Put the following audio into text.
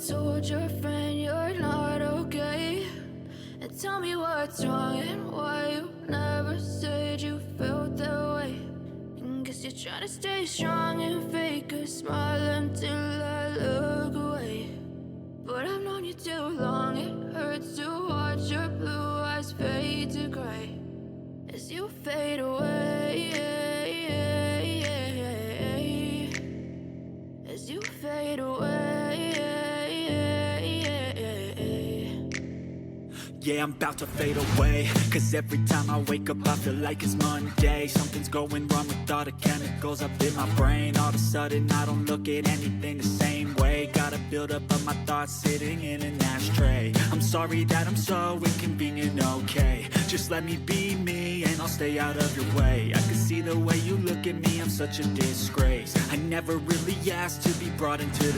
told your friend you're not okay? And tell me what's wrong and why you never said you felt that way. And guess you're trying to stay strong and fake a smile until I look away. But I've known you too long, it hurts to watch your blue eyes fade to gray as you fade away, as you fade away. Yeah, I'm about to fade away, cause every time I wake up I feel like it's Monday. Something's going wrong with all the chemicals up in my brain. All of a sudden I don't look at anything the same way. Got a buildup of my thoughts sitting in an ashtray. I'm sorry that I'm so inconvenient, okay? Just let me be me and I'll stay out of your way. I can see the way you look at me, I'm such a disgrace. I never really asked to be brought into this